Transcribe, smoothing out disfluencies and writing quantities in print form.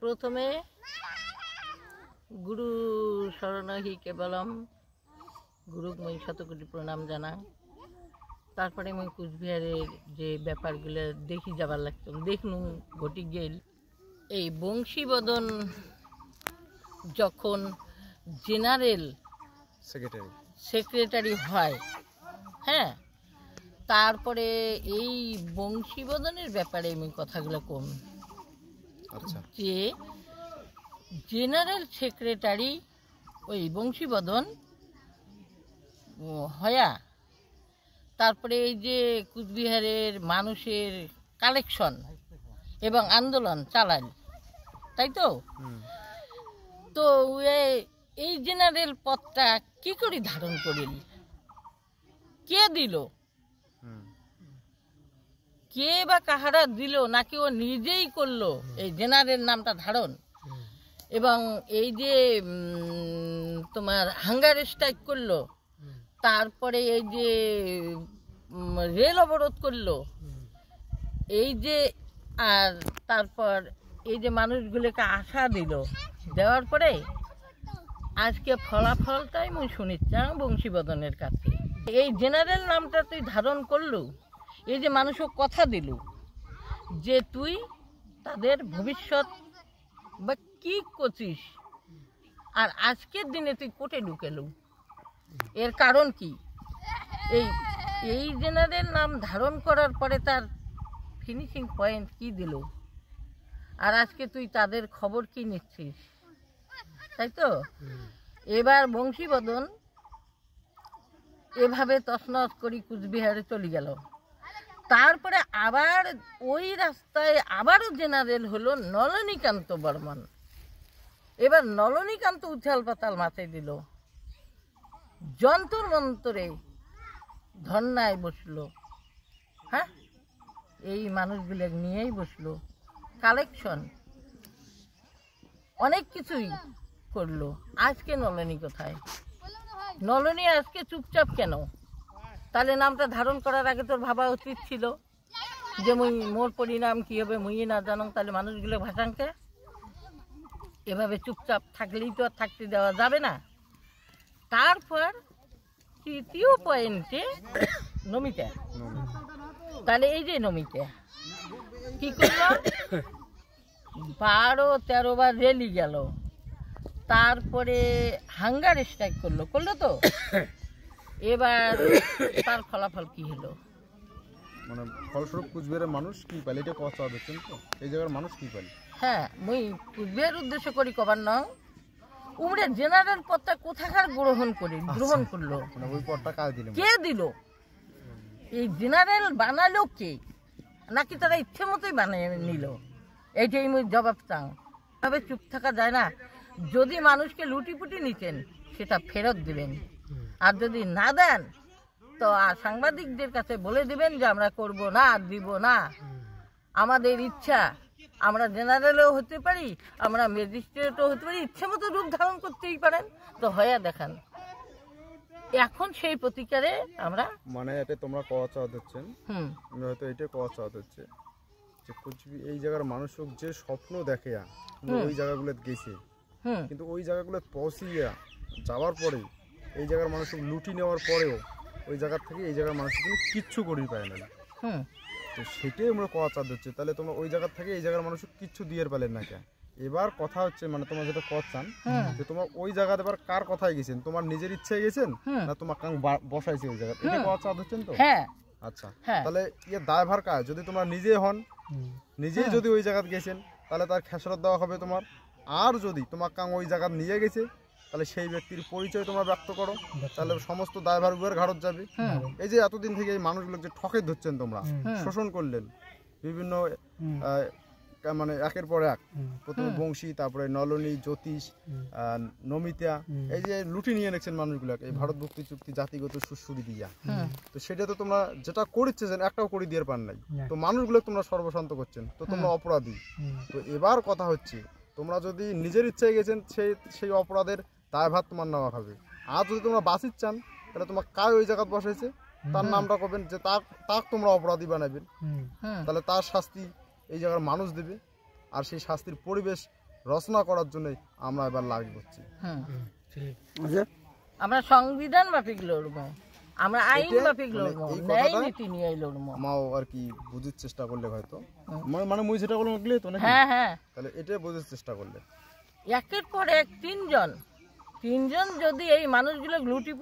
প্রথমে গুরু শরণহি কেবলম গুরুক মই শতকোটি প্রণাম জানাই। তারপরে আমি কুচবিহারের যে ব্যাপারগুলো দেখি যাবার লাগতাম দেখনু ঘটি গেল। এই বংশীবদন যখন জেনারেল সেক্রেটারি হয়, হ্যাঁ, তারপরে এই বংশীবদনের ব্যাপারে আমি কথাগুলো কম। যে জেনারেল সেক্রেটারি ওই বংশীবদন হয়া তারপরে এই যে কুচবিহারের মানুষের কালেকশন এবং আন্দোলন চালাল, তাই তো। তো এই জেনারেল পদটা কি করে ধারণ করিল, কে দিল, কে বা কাহারা দিল, নাকি ও নিজেই করলো এই জেনারেল নামটা ধারণ? এবং এই যে তোমার হাঙ্গার স্ট্রাইক করলো, তারপরে এই যে রেল অবরোধ করলো, এই যে আর তারপর এই যে মানুষগুলোকে আশা দিল, দেওয়ার পরে আজকে ফলাফলটাই আমি শুনেছিলাম বংশীবদনের কাছে। এই জেনারেল নামটা তুই ধারণ করলু, এই যে মানুষও কথা দিল যে তুই তাদের ভবিষ্যৎ বা কি করছিস, আর আজকের দিনে তুই কোর্টে ঢুকেলু, এর কারণ কি? এই জেনারেল নাম ধারণ করার পরে তার ফিনিশিং পয়েন্ট কি দিল, আর আজকে তুই তাদের খবর কি নিচ্ছিস, তাই তো। এবার বংশীবদন এভাবে তছনছ করি কুচবিহারে চলে গেল। তারপরে আবার ওই রাস্তায় আবারও জেনারেল হলো নলিনীকান্ত বর্মন। এবার নলিনীকান্ত উথাল পাতাল মাথায় দিল, যন্তর মন্তরে ধর্নায় বসলো, হ্যাঁ, এই মানুষগুলো নিয়েই বসলো, কালেকশন অনেক কিছুই করলো। আজকে নলিনী কোথায়? নলিনী আজকে চুপচাপ কেন? তাহলে নামটা ধারণ করার আগে তোর ভাবা উচিত ছিল যে মোর পরিণাম কি হবে মুই না জানো, তাহলে মানুষগুলো ভাষাংকে এভাবে চুপচাপ থাকলেই তো আর থাকতে দেওয়া যাবে না। তারপর তৃতীয় পয়েন্টে নমিতা, তাহলে এই যে নমিতা কি করলো, 12-13 বার রেলি গেল, তারপরে হাঙ্গার স্ট্রাইক করলো তো। এবার তার ফলাফল কি হলো? মানে ফলস্বরূপ কুচবিহারের মানুষ কি পাইল, এটা কথা দেখছেন তো, এই জায়গার মানুষ কি পাইল। হ্যাঁ, মুই কুচবিহার উদ্দেশ্য করি কবার না, উমরে জেনারেল পদটা কোথাকার গ্রহণ করলো, মানে ওই পদটা কাজ দিল, কে দিল? এই জেনারেল বানালো কে, নাকি তারা ইচ্ছে মতোই বানিয়ে নিল? এইটাই মুই জবাব চাও। তবে চুপ থাকা যায় না। যদি মানুষকে লুটিপুটি নিতেন সেটা ফেরত দিবেন, আর যদি না দেন তো সাংবাদিকদের কাছে বলে দিবেন যে আমরা করব না, দিব না, আমাদের ইচ্ছা, আমরা জেনারেলও হতে পারি, আমরা ম্যাজিস্ট্রেটও হতে পারি, ইচ্ছে মতো রূপ ধারণ করতেই পারেন, তো হয়ে দেখান। এখন সেই প্রতিকারে আমরা, মানে এটা তোমরা কওয়া চাওয়া দিচ্ছেন, আমরা হয়তো এটা কওয়া চাওয়া দিচ্ছে যে কুচবিহার এই জায়গার মানুষ যে স্বপ্ন দেখে ওই জায়গাগুলো গেছে, কিন্তু ওই জায়গাগুলো পৌঁছিয়া যাওয়ার পরে এই জায়গার মানুষ লুটি নেওয়ার পরেও ওই জায়গার থেকে এই জায়গার মানুষ কিন্তু কিচ্ছু করেই পায় না। তো সেটাই আমরা কথা চাপ দিচ্ছি, তাহলে তোমরা ওই জায়গার থেকে এই জায়গার মানুষ কিচ্ছু দিয়ে পারলেন না কেন? এবার কথা হচ্ছে, মানে তোমরা যেটা কথা চান যে তোমার ওই জায়গাতে এবার কার কথায় গেছেন, তোমার নিজের ইচ্ছায় গেছেন না তোমার কাং বসাইছে ওই জায়গায়, এটা কথা চাপ দিচ্ছেন তো। আচ্ছা, তাহলে ইয়ে দায়ভার কাজ, যদি তোমরা নিজে হন, নিজেই যদি ওই জায়গাতে গেছেন তাহলে তার খেসারত দেওয়া হবে তোমার, আর যদি তোমার কাং ওই জায়গা নিয়ে গেছে তাহলে সেই ব্যক্তির পরিচয় তোমরা ব্যক্ত করো, তাহলে সমস্ত দায়ভার উপর ঘাড়ত যাবে। এই যে এতদিন থেকে এই মানুষগুলো যে ঠকে ধরছেন তোমরা, শোষণ করলেন বিভিন্ন মানে একের পর এক, প্রথমে বংশী, তারপরে নলিনী, জ্যোতিষ, নমিতা, এই যে লুটি নিয়ে নিচ্ছেন মানুষগুলোকে এই ভারত মুক্তি চুক্তি জাতিগত সুশ্রুতি দিয়া, তো সেটা তো তোমরা যেটা করেছেন একটাও করে দিয়ে পান নাই, তো মানুষগুলো তোমরা সর্বশান্ত করছেন, তো তোমরা অপরাধী। তো এবার কথা হচ্ছে, তোমরা যদি নিজের ইচ্ছায় গেছেন সেই অপরাধের দায়ভার তোমার নেওয়া হবে। আর যদি তোমরা বাঁচিত চান তাহলে তোমার কায় ওই জায়গায় বসাইছে তার নামটা করবেন, যে তাক তোমরা অপরাধী বানাবেন, তাহলে তার শাস্তি এই জায়গার মানুষ দেবে, আর সেই শাস্তির পরিবেশ রচনা করার জন্যই আমরা এবার লাড়ি করছি। আমরা সংবিধান মাফিক লড়বো, আমরা আইন মাফিক লড়বো, ন্যায় নীতি নিয়ে লড়বো। মাও আর কি বুঝার চেষ্টা করলে হয়তো, মানে মুই যেটা বললাম বুঝলে তো নাকি? হ্যাঁ হ্যাঁ, তাহলে এটাই বোঝার চেষ্টা করলে একের পর এক তিনজন যদি এই মানুষগুলো লুটি